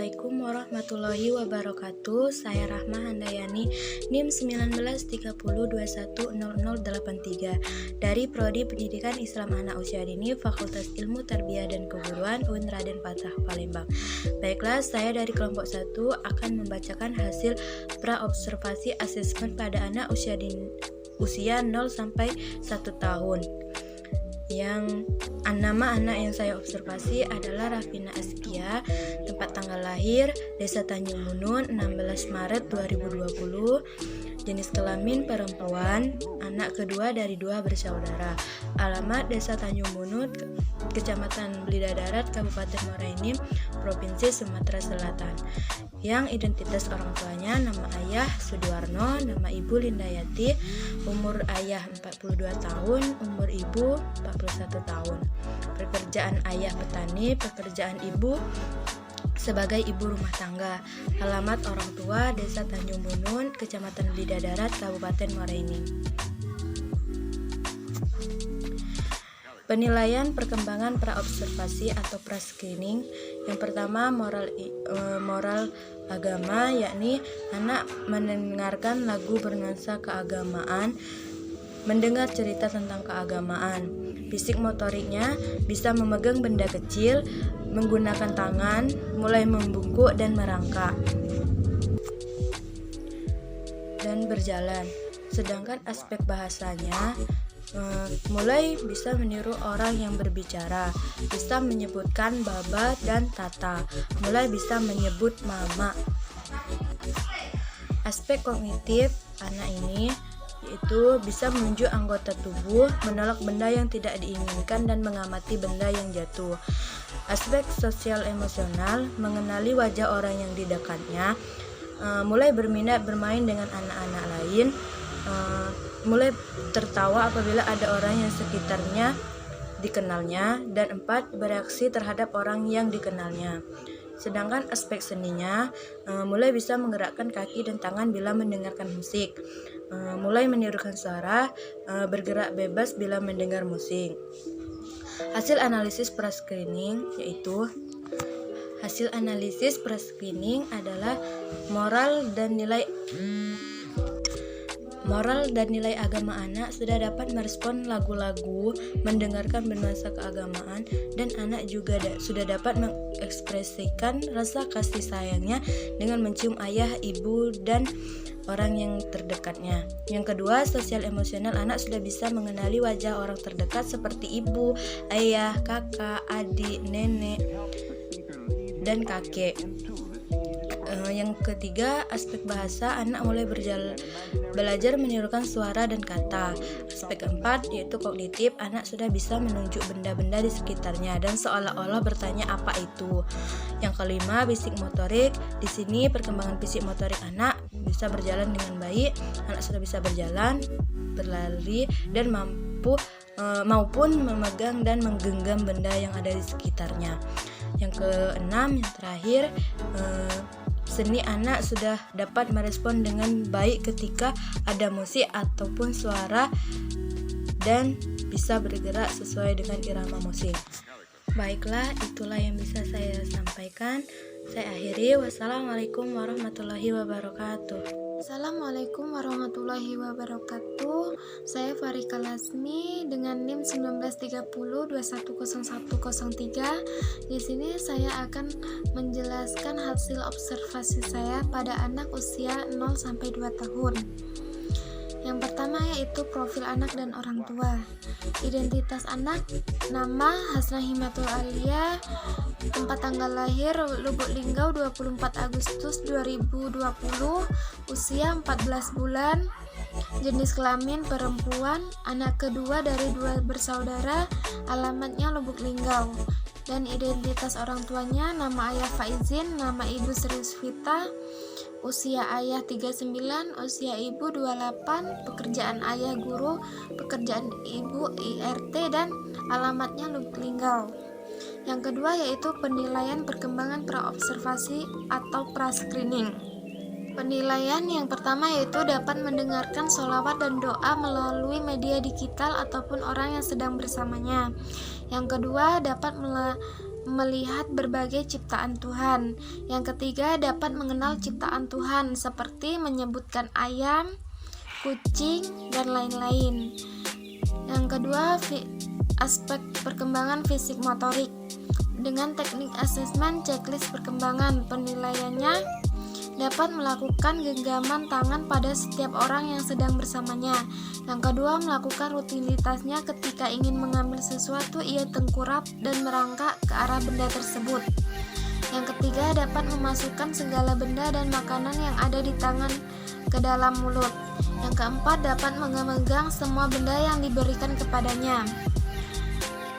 Assalamualaikum warahmatullahi wabarakatuh. Saya Rahma Handayani, NIM 1930210083 dari Prodi Pendidikan Islam Anak Usia Dini, Fakultas Ilmu Tarbiyah dan Keguruan UIN Raden Patah, Palembang. Baiklah, saya dari kelompok 1 akan membacakan hasil praobservasi asesmen pada anak usia 0 sampai 1 tahun. Yang nama anak yang saya observasi adalah Rafina Askia, tempat tanggal lahir Desa Tanjung Bunun 16 Maret 2020, jenis kelamin perempuan, anak kedua dari 2 bersaudara, alamat Desa Tanjung Bunun, Kecamatan Blida Darat, Kabupaten Muara Enim, Provinsi Sumatera Selatan. Yang identitas orang tuanya, nama ayah Sudiwarno, nama ibu Lindayati, umur ayah 42 tahun, umur ibu 41 tahun. Pekerjaan ayah petani, pekerjaan ibu sebagai ibu rumah tangga. Alamat orang tua Desa Tanjung Bunun, Kecamatan Blida Darat, Kabupaten Muara Enim. Penilaian perkembangan praobservasi atau pra-screening. Yang pertama, moral agama, yakni anak mendengarkan lagu bernuansa keagamaan, mendengar cerita tentang keagamaan. Fisik motoriknya bisa memegang benda kecil, menggunakan tangan, mulai membungkuk dan merangkak, dan berjalan. Sedangkan aspek bahasanya, mulai bisa meniru orang yang berbicara, bisa menyebutkan baba dan tata, mulai bisa menyebut mama. Aspek kognitif anak ini yaitu bisa menunjuk anggota tubuh, menolak benda yang tidak diinginkan dan mengamati benda yang jatuh. Aspek sosial emosional, mengenali wajah orang yang di dekatnya, mulai berminat bermain dengan anak-anak lain, mulai tertawa apabila ada orang yang sekitarnya dikenalnya, dan 4. Bereaksi terhadap orang yang dikenalnya. Sedangkan aspek seninya, mulai bisa menggerakkan kaki dan tangan bila mendengarkan musik, mulai menirukan suara, bergerak bebas bila mendengar musik. Hasil analisis pra-screening adalah moral dan nilai agama anak sudah dapat merespon lagu-lagu, mendengarkan bernuansa keagamaan, dan anak juga sudah dapat mengekspresikan rasa kasih sayangnya dengan mencium ayah, ibu, dan orang yang terdekatnya. Yang kedua, sosial emosional, anak sudah bisa mengenali wajah orang terdekat seperti ibu, ayah, kakak, adik, nenek, dan kakek. Yang ketiga, aspek bahasa, anak mulai belajar menirukan suara dan kata. Aspek keempat yaitu kognitif, anak sudah bisa menunjuk benda-benda di sekitarnya dan seolah-olah bertanya apa itu. Yang kelima, fisik motorik. Di sini perkembangan fisik motorik anak bisa berjalan dengan baik. Anak sudah bisa berjalan, berlari, dan maupun memegang dan menggenggam benda yang ada di sekitarnya. Yang keenam, yang terakhir, seni, anak sudah dapat merespon dengan baik ketika ada musik ataupun suara dan bisa bergerak sesuai dengan irama musik. Baiklah, itulah yang bisa saya sampaikan. Saya akhiri. Wassalamualaikum warahmatullahi wabarakatuh. Assalamualaikum warahmatullahi wabarakatuh. Saya Farika Lasmi dengan NIM 1930210103. Di sini saya akan menjelaskan hasil observasi saya pada anak usia 0 sampai 2 tahun. Yang pertama yaitu profil anak dan orang tua. Identitas anak, nama Hasnah Himatul Alia, tempat tanggal lahir Lubuk Linggau 24 Agustus 2020, usia 14 bulan, jenis kelamin perempuan, anak kedua dari 2 bersaudara, alamatnya Lubuk Linggau. Dan identitas orang tuanya, nama ayah Faizin, nama ibu Sri Svita, usia ayah 39, usia ibu 28, pekerjaan ayah guru, pekerjaan ibu IRT, dan alamatnya Lubuk Linggau. Yang kedua yaitu penilaian perkembangan praobservasi atau pra-screening. Penilaian yang pertama yaitu dapat mendengarkan sholawat dan doa melalui media digital ataupun orang yang sedang bersamanya. Yang kedua dapat melihat berbagai ciptaan Tuhan. Yang ketiga, dapat mengenal ciptaan Tuhan seperti menyebutkan ayam, kucing, dan lain-lain. Yang kedua, aspek perkembangan fisik motorik. Dengan teknik asesmen checklist perkembangan, penilaiannya dapat melakukan genggaman tangan pada setiap orang yang sedang bersamanya. Yang kedua, melakukan rutinitasnya ketika ingin mengambil sesuatu, ia tengkurap dan merangkak ke arah benda tersebut. Yang ketiga, dapat memasukkan segala benda dan makanan yang ada di tangan ke dalam mulut. Yang keempat, dapat memegang semua benda yang diberikan kepadanya.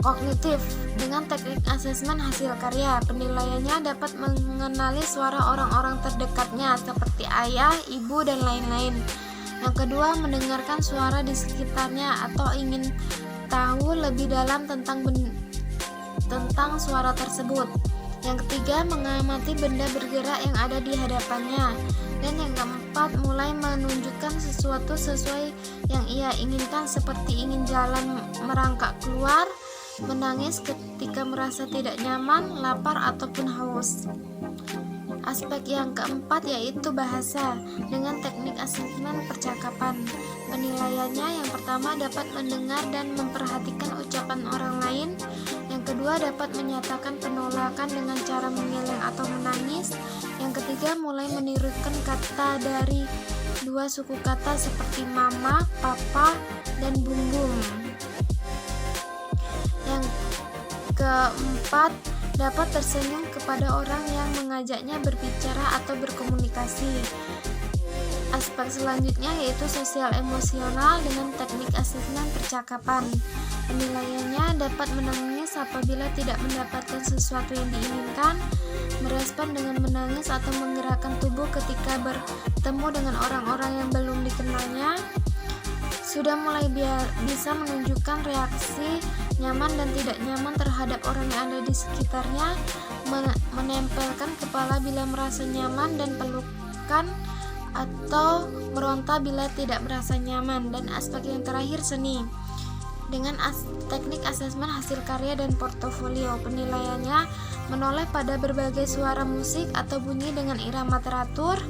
Kognitif. Dengan teknik asesmen hasil karya, penilaiannya dapat mengenali suara orang-orang terdekatnya seperti ayah, ibu, dan lain-lain. Yang kedua, mendengarkan suara di sekitarnya atau ingin tahu lebih dalam tentang suara tersebut. Yang ketiga, mengamati benda bergerak yang ada di hadapannya. Dan yang keempat, mulai menunjukkan sesuatu sesuai yang ia inginkan seperti ingin jalan merangkak keluar, menangis ketika merasa tidak nyaman, lapar, ataupun haus. Aspek yang keempat yaitu bahasa. Dengan teknik asesmen percakapan, penilaiannya yang pertama dapat mendengar dan memperhatikan ucapan orang lain. Yang kedua, dapat menyatakan penolakan dengan cara menggeleng atau menangis. Yang ketiga, mulai menirukan kata dari dua suku kata seperti mama, papa, dan bumbum. Yang keempat, dapat tersenyum kepada orang yang mengajaknya berbicara atau berkomunikasi. Aspek selanjutnya yaitu sosial emosional dengan teknik asesmen percakapan. Penilaiannya dapat menangis apabila tidak mendapatkan sesuatu yang diinginkan, merespon dengan menangis atau menggerakkan tubuh ketika bertemu dengan orang-orang yang belum dikenalnya, sudah mulai bisa menunjukkan reaksi nyaman dan tidak nyaman terhadap orang yang ada di sekitarnya, menempelkan kepala bila merasa nyaman dan pelukan, atau meronta bila tidak merasa nyaman. Dan aspek yang terakhir, seni. Dengan teknik asesmen hasil karya dan portofolio, penilaiannya menoleh pada berbagai suara musik atau bunyi dengan irama teratur,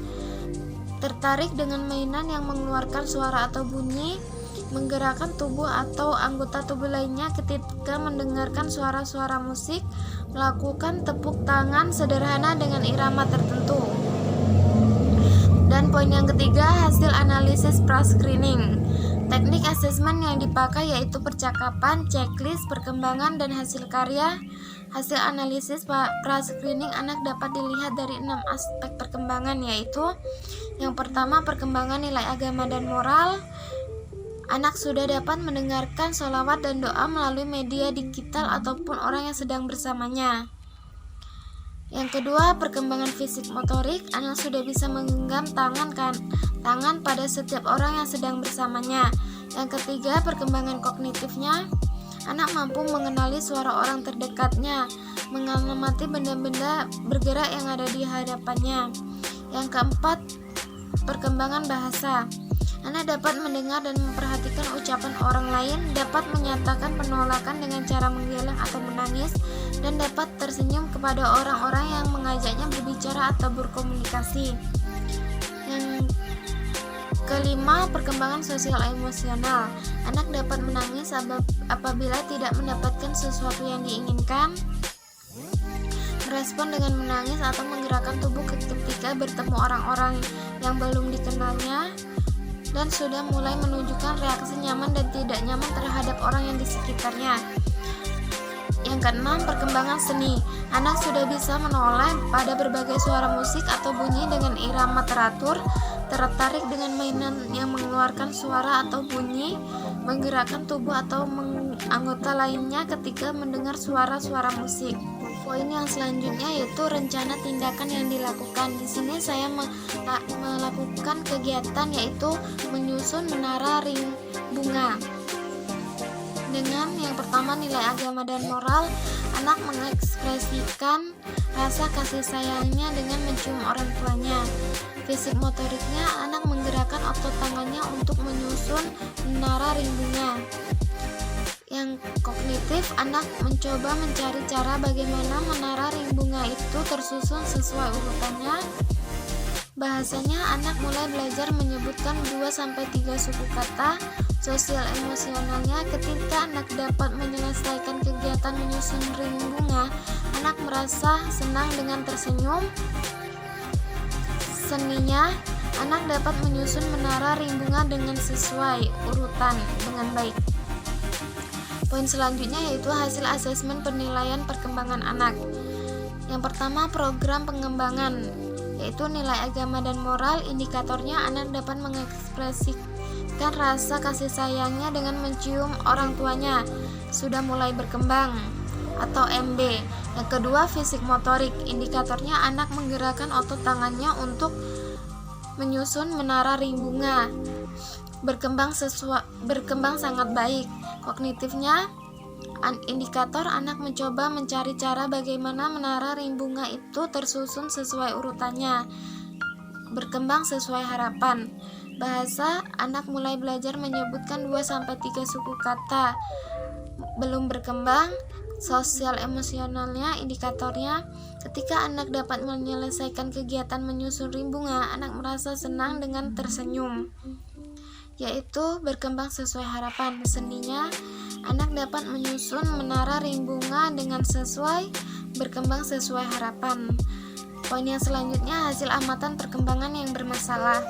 tertarik dengan mainan yang mengeluarkan suara atau bunyi, menggerakkan tubuh atau anggota tubuh lainnya ketika mendengarkan suara-suara musik, melakukan tepuk tangan sederhana dengan irama tertentu. Dan poin yang ketiga, hasil analisis pra-screening. Teknik asesmen yang dipakai yaitu percakapan, checklist, perkembangan, dan hasil karya. Hasil analisis pra-screening anak dapat dilihat dari 6 aspek perkembangan, yaitu yang pertama, perkembangan nilai agama dan moral. Anak sudah dapat mendengarkan sholawat dan doa melalui media digital ataupun orang yang sedang bersamanya. Yang kedua, perkembangan fisik motorik. Anak sudah bisa menggenggam tangan pada setiap orang yang sedang bersamanya. Yang ketiga, perkembangan kognitifnya. Anak mampu mengenali suara orang terdekatnya, mengamati benda-benda bergerak yang ada di hadapannya. Yang keempat, perkembangan bahasa. Anak dapat mendengar dan memperhatikan ucapan orang lain, dapat menyatakan penolakan dengan cara menggeleng atau menangis, dan dapat tersenyum kepada orang-orang yang mengajaknya berbicara atau berkomunikasi. Yang kelima, perkembangan sosial emosional. Anak dapat menangis apabila tidak mendapatkan sesuatu yang diinginkan, merespon dengan menangis atau menggerakkan tubuh ketika bertemu orang-orang yang belum dikenalnya, dan sudah mulai menunjukkan reaksi nyaman dan tidak nyaman terhadap orang yang di sekitarnya. Yang keenam, perkembangan seni. Anak sudah bisa menoleh pada berbagai suara musik atau bunyi dengan irama teratur, tertarik dengan mainan yang mengeluarkan suara atau bunyi, menggerakkan tubuh atau anggota lainnya ketika mendengar suara-suara musik. Poin yang selanjutnya yaitu rencana tindakan yang dilakukan. Di sini saya melakukan kegiatan yaitu menyusun menara ring bunga. Dengan yang pertama, nilai agama dan moral. Anak mengekspresikan rasa kasih sayangnya dengan mencium orang tuanya. Fisik motoriknya, anak menggerakkan otot tangannya untuk menyusun menara ring bunga. Yang kognitif kognitif, anak mencoba mencari cara bagaimana menara ring bunga itu tersusun sesuai urutannya. Bahasanya, anak mulai belajar menyebutkan 2-3 suku kata. Sosial emosionalnya, ketika anak dapat menyelesaikan kegiatan menyusun ring bunga, anak merasa senang dengan tersenyum. Seninya, anak dapat menyusun menara ring bunga dengan sesuai urutan dengan baik. Poin selanjutnya yaitu hasil asesmen penilaian perkembangan anak. Yang pertama, program pengembangan, yaitu nilai agama dan moral. Indikatornya, anak dapat mengekspresikan rasa kasih sayangnya dengan mencium orang tuanya, sudah mulai berkembang, atau MB. Yang kedua, fisik motorik. Indikatornya, anak menggerakkan otot tangannya untuk menyusun menara ring bunga, berkembang sangat baik. Kognitifnya, indikator anak mencoba mencari cara bagaimana menara ring bunga itu tersusun sesuai urutannya, berkembang sesuai harapan. Bahasa, anak mulai belajar menyebutkan 2-3 suku kata, belum berkembang. Sosial emosionalnya, indikatornya, ketika anak dapat menyelesaikan kegiatan menyusun ring bunga, anak merasa senang dengan tersenyum, yaitu berkembang sesuai harapan. Seninya, anak dapat menyusun menara ring bunga dengan sesuai, berkembang sesuai harapan. Poin yang selanjutnya, hasil amatan perkembangan yang bermasalah.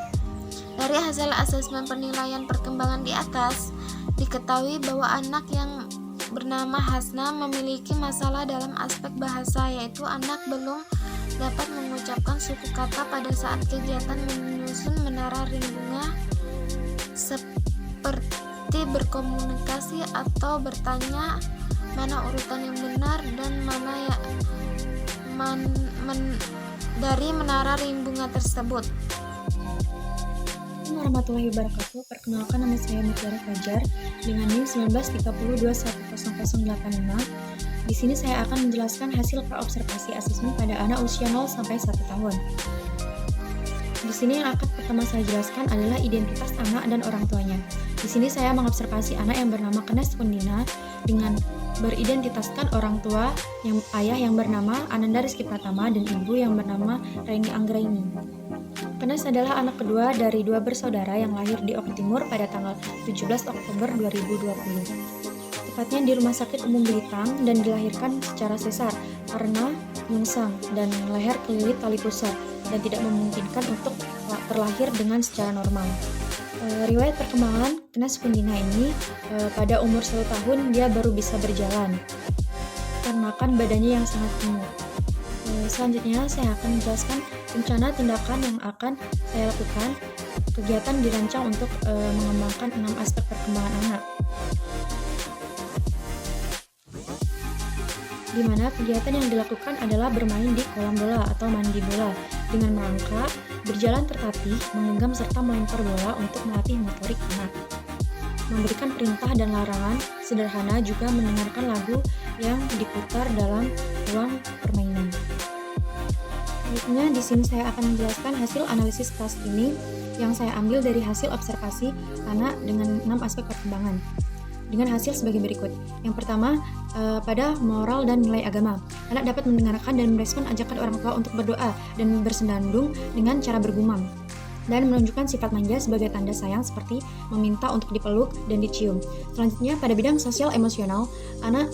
Dari hasil asesmen penilaian perkembangan di atas, diketahui bahwa anak yang bernama Hasna memiliki masalah dalam aspek bahasa, yaitu anak belum dapat mengucapkan suku kata pada saat kegiatan menyusun menara ring bunga, seperti berkomunikasi atau bertanya mana urutan yang benar dan mana dari menara ring bunga tersebut. Assalamualaikum warahmatullahi wabarakatuh. Perkenalkan, nama saya Mutiara Fajar dengan NIM 1930210085. Di sini saya akan menjelaskan hasil praobservasi asesmen pada anak usia 0 sampai 1 tahun. Di sini yang akan pertama saya jelaskan adalah identitas anak dan orang tuanya. Di sini saya mengobservasi anak yang bernama Kenes Kundina dengan beridentitaskan orang tua ayah yang bernama Ananda Rizky Pratama dan ibu yang bernama Raini Anggraini. Kenes adalah anak kedua dari 2 bersaudara yang lahir di Ok Timur pada tanggal 17 Oktober 2020. Tepatnya di Rumah Sakit Umum Belitang, dan dilahirkan secara sesar karena nyungsang dan leher kelilit tali pusar dan tidak memungkinkan untuk terlahir dengan secara normal. Riwayat perkembangan Kenes Kundina ini, pada umur 1 tahun dia baru bisa berjalan karena badannya yang sangat gemuk. Selanjutnya saya akan menjelaskan rencana tindakan yang akan saya lakukan. Kegiatan dirancang untuk mengembangkan 6 aspek perkembangan anak, di mana kegiatan yang dilakukan adalah bermain di kolam bola atau mandi bola dengan merangkak, berjalan tertatih, menggenggam serta melempar bola untuk melatih motorik anak, memberikan perintah dan larangan sederhana, juga mendengarkan lagu yang diputar dalam ruang permainan. Selanjutnya di sini saya akan menjelaskan hasil analisis kelas ini yang saya ambil dari hasil observasi anak dengan 6 aspek perkembangan, dengan hasil sebagai berikut. Yang pertama, pada moral dan nilai agama. Anak dapat mendengarkan dan merespon ajakan orang tua untuk berdoa dan bersendandung dengan cara bergumam, dan menunjukkan sifat manja sebagai tanda sayang seperti meminta untuk dipeluk dan dicium. Selanjutnya, pada bidang sosial emosional, anak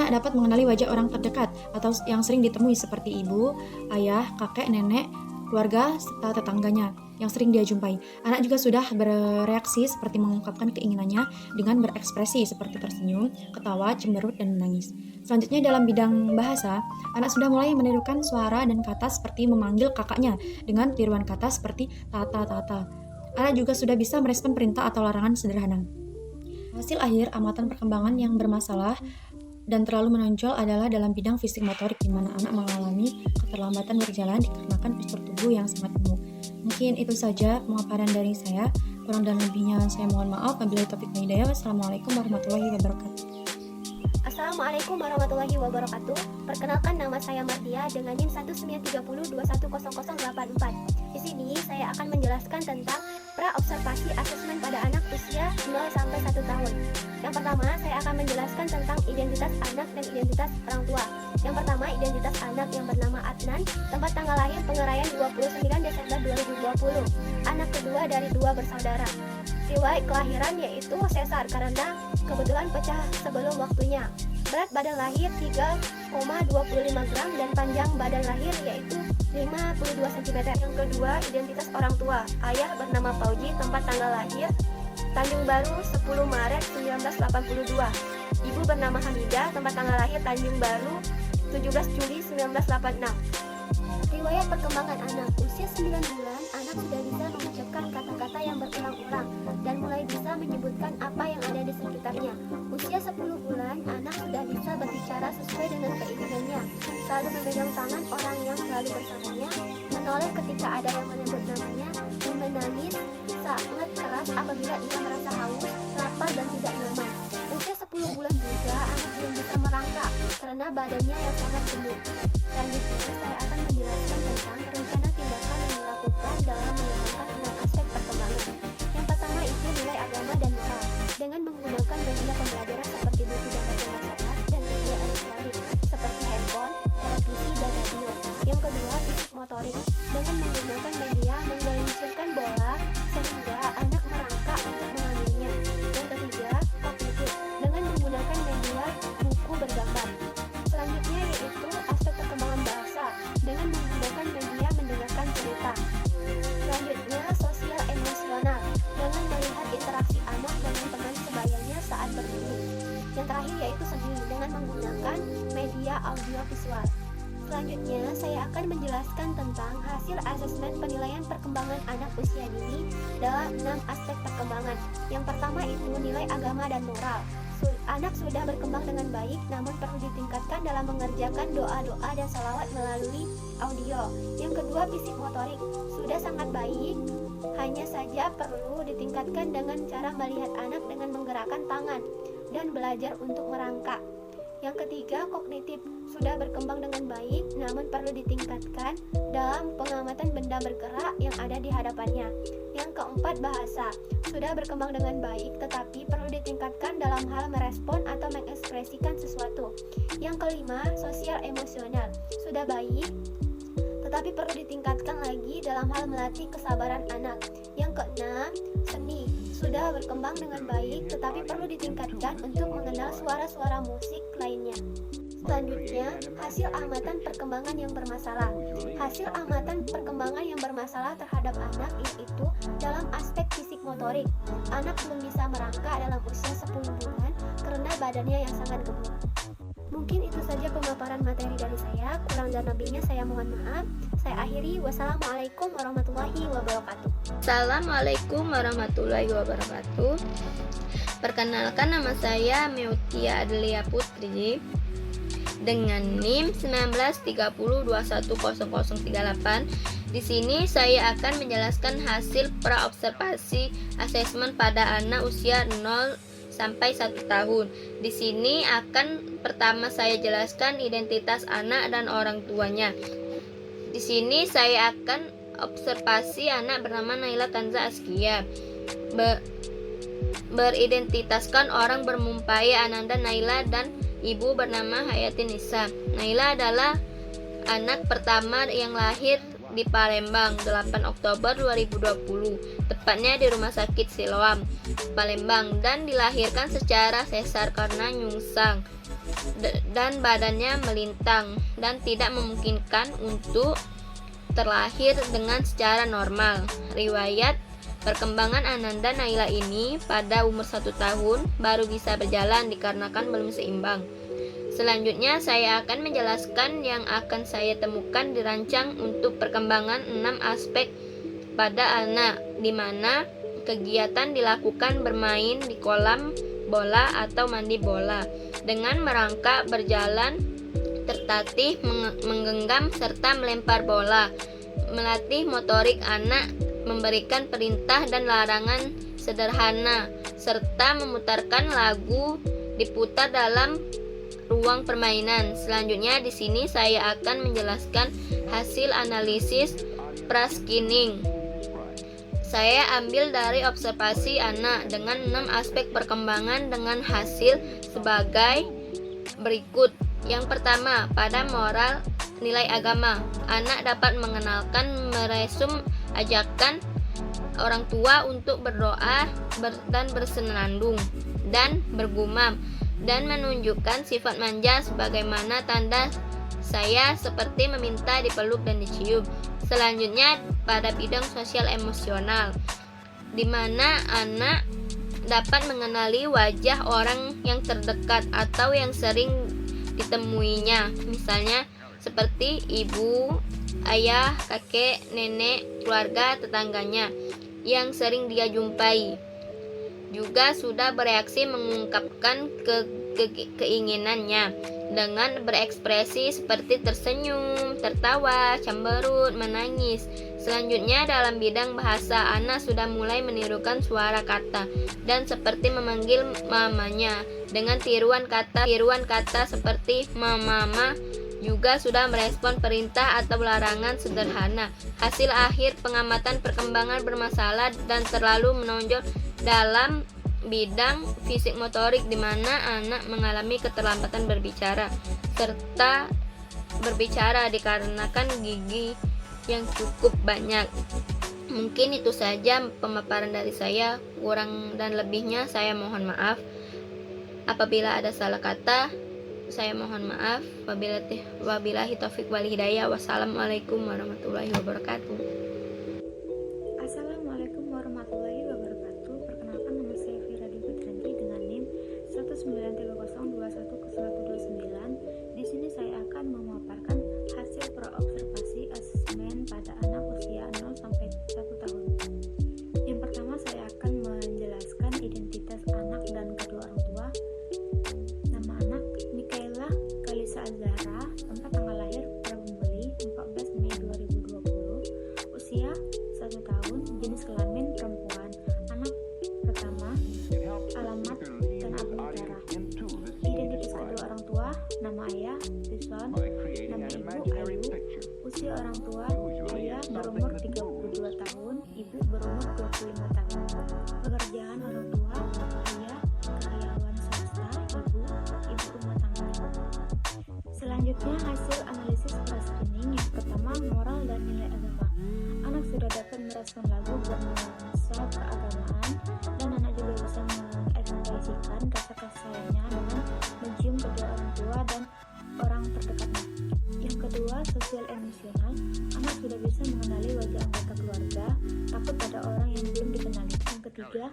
dapat mengenali wajah orang terdekat atau yang sering ditemui seperti ibu, ayah, kakek, nenek, keluarga, serta tetangganya yang sering dia jumpai. Anak juga sudah bereaksi seperti mengungkapkan keinginannya dengan berekspresi seperti tersenyum, ketawa, cemberut, dan menangis. Selanjutnya, dalam bidang bahasa, anak sudah mulai menirukan suara dan kata seperti memanggil kakaknya dengan tiruan kata seperti tata, tata. Anak juga sudah bisa merespon perintah atau larangan sederhana. Hasil akhir amatan perkembangan yang bermasalah dan terlalu menonjol adalah dalam bidang fisik motorik, di mana anak mengalami keterlambatan berjalan dikarenakan postur tubuh yang sangat gemuk. Mungkin itu saja pemaparan dari saya. Kurang dan lebihnya saya mohon maaf. Wabillahi taufiq wal hidayah. Wassalamualaikum warahmatullahi wabarakatuh. Assalamualaikum warahmatullahi wabarakatuh. Perkenalkan, nama saya Mardia dengan NIM 1930210084. Di sini saya akan menjelaskan tentang Pra-observasi asesmen pada anak usia 0 sampai 1 tahun. Yang pertama, saya akan menjelaskan tentang identitas anak dan identitas orang tua. Yang pertama, identitas anak yang bernama Adnan, tempat tanggal lahir Pengeraian 29 Desember 2020. Anak kedua dari 2 bersaudara. Riwayat kelahiran yaitu sesar karena kebetulan pecah sebelum waktunya. Berat badan lahir 3,25 gram dan panjang badan lahir yaitu 52 cm. Yang kedua, identitas orang tua. Ayah bernama Fauji, tempat tanggal lahir Tanjung Baru 10 Maret 1982. Ibu bernama Hamidah, tempat tanggal lahir Tanjung Baru 17 Juli 1986. Riwayat perkembangan anak. Usia 9 bulan, anak sudah bisa mengucapkan kata-kata yang berulang-ulang dan mulai bisa menyebutkan apa yang ada di sekitarnya. Usia 10 bulan, anak sudah bisa berbicara sesuai dengan keinginannya, selalu memegang tangan orang yang selalu bersamanya, menoleh ketika ada yang menyebut namanya, dan menangis sangat keras apabila ia merasa haus, lapar dan tidak nyaman. Usia 10 bulan juga, anak belum bisa merangkak karena badannya yang sangat gemuk. Selanjutnya, saya akan menjelaskan tentang rencana tindakan yang dilakukan dalam mengembangkan 6 aspek perkembangan. Yang pertama itu nilai agama dan moral, dengan menggunakan media pembelajaran seperti buku dan majalah cetak dan media elektronik seperti handphone, televisi, dan radio. Yang kedua, fisik motorik, dengan menggunakan media menggelincirkan bola sehingga anak merangkak untuk mengambilnya. Yang ketiga, kognitif, dengan menggunakan media buku bergambar. Selanjutnya yaitu aspek perkembangan bahasa, dengan menggunakan media mendengarkan cerita. Selanjutnya, sosial emosional, dengan melihat interaksi anak dengan teman sebayanya saat bermain. Yang terakhir yaitu seni, dengan menggunakan media audio visual. Selanjutnya, saya akan menjelaskan tentang hasil asesmen penilaian perkembangan anak usia dini dalam 6 aspek perkembangan. Yang pertama itu nilai agama dan moral. Anak sudah berkembang dengan baik, namun perlu ditingkatkan dalam mengerjakan doa-doa dan salawat melalui audio. Yang kedua, fisik motorik, sudah sangat baik, hanya saja perlu ditingkatkan dengan cara melihat anak dengan menggerakkan tangan dan belajar untuk merangkak. Yang ketiga, kognitif, sudah berkembang dengan baik, namun perlu ditingkatkan dalam pengamatan benda bergerak yang ada di hadapannya. Yang keempat, bahasa, sudah berkembang dengan baik, tetapi perlu ditingkatkan dalam hal merespon atau mengekspresikan sesuatu. Yang kelima, sosial emosional, sudah baik, tetapi perlu ditingkatkan lagi dalam hal melatih kesabaran anak. Yang keenam, seni, sudah berkembang dengan baik, tetapi perlu ditingkatkan untuk mengenal suara-suara musik lainnya. Selanjutnya, hasil amatan perkembangan yang bermasalah. Hasil amatan perkembangan yang bermasalah terhadap anak yaitu dalam aspek fisik motorik. Anak belum bisa merangkak dalam usia 10 bulan karena badannya yang sangat gemuk. Mungkin itu saja pemaparan materi dari saya, kurang dan lebihnya saya mohon maaf. Saya akhiri, wassalamualaikum warahmatullahi wabarakatuh. Assalamualaikum warahmatullahi wabarakatuh. Perkenalkan, nama saya Meutia Adelia Putri dengan NIM 1930210038. Di sini saya akan menjelaskan hasil praobservasi asesmen pada anak usia 0 sampai 1 tahun. Di sini akan pertama saya jelaskan identitas anak dan orang tuanya. Di sini saya akan observasi anak bernama Naila Kanza Askia. Beridentitaskan orang bermumpai Ananda Naila dan ibu bernama Hayati Nisa. Naila adalah anak pertama yang lahir di Palembang 8 Oktober 2020, tepatnya di Rumah Sakit Siloam, Palembang, dan dilahirkan secara sesar karena nyungsang dan badannya melintang dan tidak memungkinkan untuk terlahir dengan secara normal. Riwayat perkembangan Ananda Naila ini pada umur 1 tahun baru bisa berjalan dikarenakan belum seimbang. Selanjutnya saya akan menjelaskan yang akan saya temukan dirancang untuk perkembangan 6 aspek pada anak, di mana kegiatan dilakukan bermain di kolam bola atau mandi bola, dengan merangkak, berjalan, tertatih, menggenggam, serta melempar bola, melatih motorik anak, memberikan perintah dan larangan sederhana, serta memutarkan lagu diputar dalam ruang permainan. Selanjutnya di sini saya akan menjelaskan hasil analisis praskinning. Saya ambil dari observasi anak dengan 6 aspek perkembangan dengan hasil sebagai berikut. Yang pertama, pada moral nilai agama. Anak dapat mengenalkan meresum ajakan orang tua untuk berdoa dan bersenandung dan bergumam dan menunjukkan sifat manja sebagaimana tanda saya seperti meminta dipeluk dan dicium. Selanjutnya pada bidang sosial emosional, di mana anak dapat mengenali wajah orang yang terdekat atau yang sering ditemuinya, misalnya seperti ibu, ayah, kakek, nenek, keluarga, tetangganya yang sering dia jumpai. Juga sudah bereaksi mengungkapkan keinginannya dengan berekspresi seperti tersenyum, tertawa, cemberut, menangis. Selanjutnya dalam bidang bahasa, anak sudah mulai menirukan suara kata dan seperti memanggil mamanya dengan tiruan kata seperti mama. Juga sudah merespon perintah atau larangan sederhana. Hasil akhir pengamatan perkembangan bermasalah dan terlalu menonjol dalam bidang fisik motorik, di mana anak mengalami keterlambatan berbicara serta berbicara dikarenakan gigi yang cukup banyak. Mungkin itu saja pemaparan dari saya, kurang dan lebihnya saya mohon maaf. Apabila ada salah kata, saya mohon maaf. Wabillahi taufik wal hidayah. Wassalamualaikum warahmatullahi wabarakatuh. Assalamualaikum warahmatullahi wabarakatuh. Perkenalkan, nama saya Fira Diputranti dengan NIM 193021129. Di sini saya akan memaparkan hasil praobservasi asesmen pada anak usia 0 sampai 1 tahun. Yang pertama, saya akan menjelaskan identitas anak dan kedua orang tua. Nama anak Mikaela Kalisa Azahra, tempat tanggal lahir Prabu Muli 14 Mei 2020, usia 1 tahun, jenis kelamin perempuan, anak pertama, alamat Tanah Abang Utara. Identitas kedua orang tua, nama ayah Rison, nama ibu Ayu, usia orang tua, ayah berumur 32 tahun, ibu berumur 25 tahun. Pekerjaan orang tua, ayah karyawan swasta, ibu rumah tangga. Selanjutnya hasil analisis pra-screening. Yang pertama, moral dan nilai agama. Anak sudah dapat merespon lagu bernuansa keagamaan, dan anak juga bisa mengekspresikan rasa kasih sayangnya dengan mencium kedua orang tua dan orang terdekatnya. Yang kedua, sosial emosional. Anak sudah bisa mengenali wajah anggota keluarga, takut pada orang yang belum dikenali. Yang ketiga,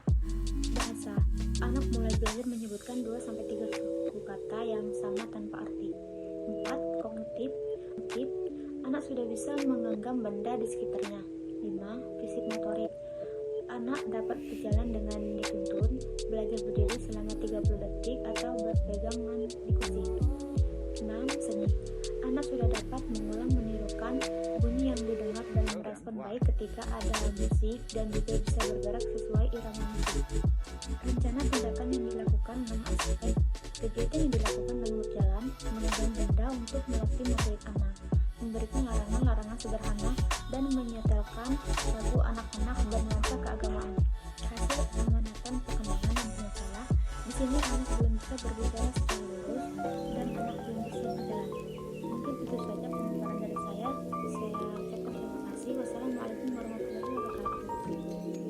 bahasa. Anak mulai belajar menyebutkan 2-3 suku kata yang sama tanpa arti. 4. Kognitif. Anak sudah bisa menggenggam benda di sekitarnya. 5. Fisik motorik. Anak dapat berjalan dengan dituntun, belajar berdiri selama 30 detik atau berpegangan di kursi. 6. Seni. Anak sudah dapat mengulang menirukan bunyi yang didengar dan merespon baik ketika ada musik, dan juga bisa bergerak sesuai irama musik. Rencana tindakan yang dilakukan 6 aspek. Kegiatan yang dilakukan dalam berjalan, memegang benda untuk melatih motorik anak, memberikan larangan-larangan sederhana, dan menyetelkan lagu anak-anak bernuansa keagamaan. Hasil pengamatan perkembangan yang bermasalah. Di sini anak belum bisa berbicara secara lurus dan anak belum bisa berjalan. Mungkin itu saja pemaparan dari saya. Saya ucapkan terima kasih. Wassalamualaikum warahmatullahi wabarakatuh.